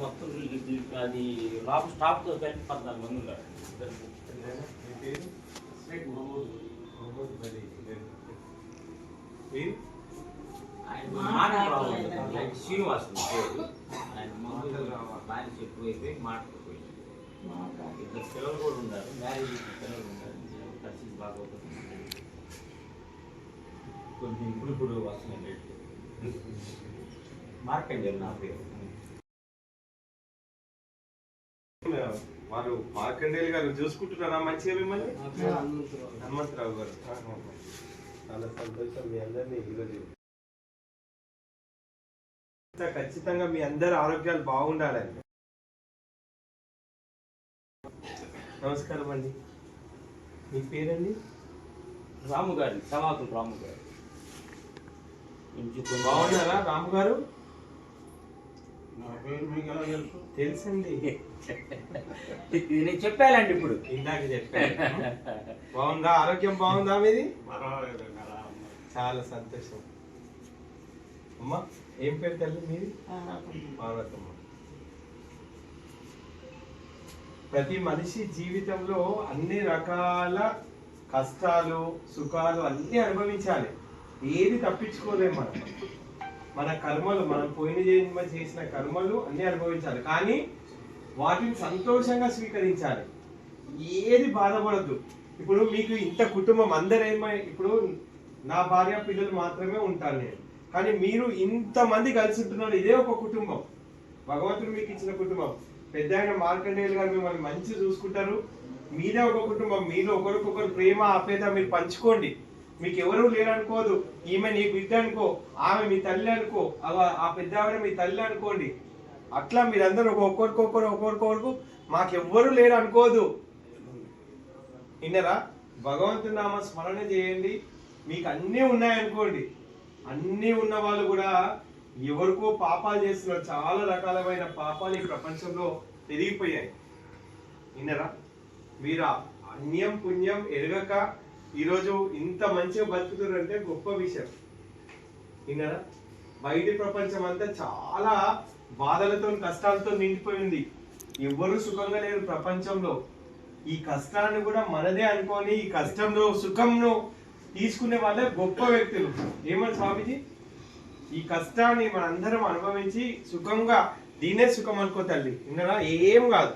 మొత్తం అది లోపల స్టాఫ్తో కలిపి 14 మంది ఉన్నారు. శ్రీనివాస్ ఆయన బాగా ఎక్కువైపోయి మాట్లాడిపోయింది. ఇద్దరు పిల్లలు కూడా ఉన్నారు, మ్యారేజ్ పిల్లలు ఉన్నారు, కలిసి బాగా కొంచెం ఇప్పుడు వస్తున్నాయి రేట్లు. మార్కండి నా పేరు. వారు మార్కండేయులు గారు చూసుకుంటున్నారా మంచిగా మిమ్మల్ని? హనుమంతరావు గారు చాలా సంతోషం. మీ అందరినీ ఈరోజు ఖచ్చితంగా మీ అందరి ఆరోగ్యాలు బాగుండాలని. నమస్కారం అండి, మీ పేరండి? రాము గారు, సమాకులు రాము గారు. బాగున్నారా రాము గారు? తెలుసండి, నేను చెప్పాలండి ఇప్పుడు, ఇందాక చెప్పాను. బాగుందా? ఆరోగ్యం బాగుందా మీది? చాలా సంతోషం. అమ్మా ఏం పేరు తల్లి మీది? పార్వతమ్మ. ప్రతి మనిషి జీవితంలో అన్ని రకాల కష్టాలు సుఖాలు అన్ని అనుభవించాలి, ఏది తప్పించుకోలేము. మన కర్మలు, మనం పోయిన జన్మ చేసిన కర్మలు అన్ని అనుభవించాలి, కానీ వాటిని సంతోషంగా స్వీకరించాలి, ఏది బాధపడద్దు. ఇప్పుడు మీకు ఇంత కుటుంబం అందరేమో, ఇప్పుడు నా భార్య పిల్లలు మాత్రమే ఉంటాను నేను, కానీ మీరు ఇంతమంది కలిసి ఉంటున్నారు, ఇదే ఒక కుటుంబం. భగవంతుడు మీకు ఇచ్చిన కుటుంబం. పెద్ద ఆయన మార్కండేయులు గారు మిమ్మల్ని మంచి చూసుకుంటారు, మీదే ఒక కుటుంబం. మీలో ఒకరికొకరు ప్రేమ ఆప్యాయత మీరు పంచుకోండి. మీకు ఎవరు లేరనుకోదు, ఈమె నీ బిడ్డ అనుకో, ఆమె మీ తల్లి అనుకో, ఆ పెద్ద ఆవిడ మీ తల్లి అనుకోండి. అట్లా మీరందరూ ఒకరికొకరు మాకెవ్వరు లేరు అనుకోదు. విన్నరా? భగవంతుని నామ స్మరణ చేయండి. మీకు అన్నీ ఉన్నాయనుకోండి. అన్నీ ఉన్న వాళ్ళు కూడా ఎవరికో పాపాలు చేస్తున్నారు. చాలా రకాలమైన పాపాలు ఈ ప్రపంచంలో పెరిగిపోయాయి. విన్నరా? మీరు అన్యం పుణ్యం ఎరగక ఈరోజు ఇంత మంచిగా బతుకుతారంటే గొప్ప విషయం. విన్నారా? బయటి ప్రపంచం అంతా చాలా బాధలతో కష్టాలతో నిండిపోయింది. ఎవ్వరూ సుఖంగా లేరు ప్రపంచంలో. ఈ కష్టాన్ని కూడా మనదే అనుకొని ఈ కష్టంలో సుఖంను తీసుకునే వాళ్ళే గొప్ప వ్యక్తులు. ఏమని స్వామీజీ? ఈ కష్టాన్ని మనందరం అనుభవించి సుఖంగా, దీనే సుఖం అనుకో తల్లి. విన్నారా? ఏం కాదు.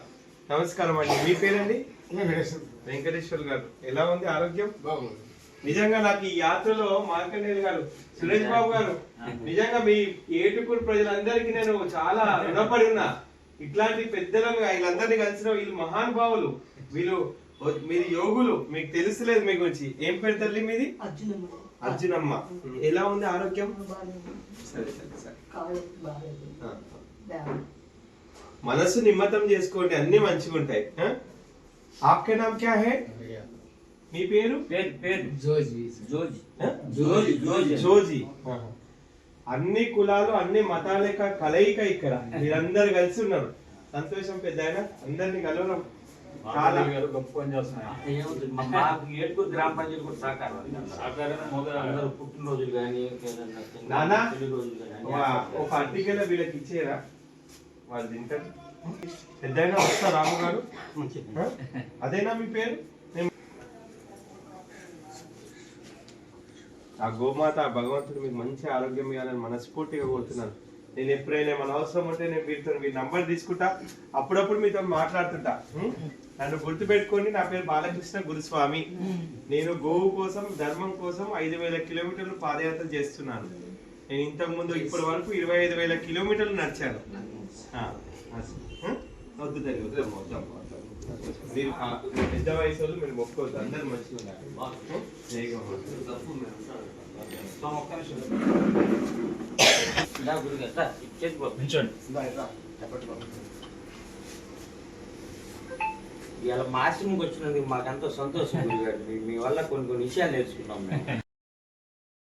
నమస్కారం అండి, మీ పేరండి? వెంకటేశ్వర్ గారు. ఎలా ఉంది ఆరోగ్యం? నిజంగా నాకు ఈ యాత్రలో మార్కండేయులు గారు, సురేష్ బాబు గారు, నిజంగా మీ ఏటుకూరు ప్రజలందరికీ నేను చాలా రుణపడి ఉన్నా. ఇట్లాంటి పెద్దలను వీళ్ళందరినీ కలిసిన వీళ్ళు మహానుభావులు, వీళ్ళు మీరు యోగులు. మీకు తెలుసులేదు మీ గురించి. ఏం పేరు తల్లి మీది? అర్జునమ్మ. ఎలా ఉంది ఆరోగ్యం? సరే సరే సరే. మనసు నిమ్మతం చేసుకోండి, అన్ని మంచిగా ఉంటాయి. आपके नाम क्या है? మీ పేరు? జోజీ. అన్ని కులాలు అన్ని మతాల యొక్క కలయిక ఇక్కడ. మీరందరు కలిసి ఉన్నారు. సంతోషం పెద్ద ఆయన, అందరినీ కలవడం చాలా గొప్ప పని చేస్తున్నారు. ఏడుగురు గ్రామ పంచాయతీ కూడా సహకారం. పుట్టినరోజులు కానీ నానా ఒక అర్టికల్ వీళ్ళకి ఇచ్చేరా, వాళ్ళు తింటారు. పెద్దయినా వస్తా రాము గారు, అదేనా మీ పేరు? ఆ గోమాత భగవంతుడు మీకు మంచి ఆరోగ్యం ఇవ్వాలని మనస్ఫూర్తిగా కోరుతున్నాను. నేను ఎప్పుడైనా మన అవసరం ఉంటే నేను మీ నంబర్ తీసుకుంటా, అప్పుడప్పుడు మీతో మాట్లాడుతుంటా. నన్ను గుర్తుపెట్టుకోండి. నా పేరు బాలకృష్ణ గురుస్వామి. నేను గోవు కోసం, ధర్మం కోసం 5,000 కిలోమీటర్లు పాదయాత్ర చేస్తున్నాను. నేను ఇంతకు ముందు ఇప్పటి వరకు 25,000 కిలోమీటర్లు నడిచాను. వద్దు తల్లి, వద్దాం. మీరు పెద్ద వయసు వాళ్ళు మీరు మొక్కోవద్దు, అందరు మంచిగా ఉన్నారు. ఇవాళ మాస్టర్కి వచ్చినందుకు మాకు ఎంతో సంతోషం. మీ వల్ల కొన్ని విషయాలు నేర్చుకున్నాం మేము.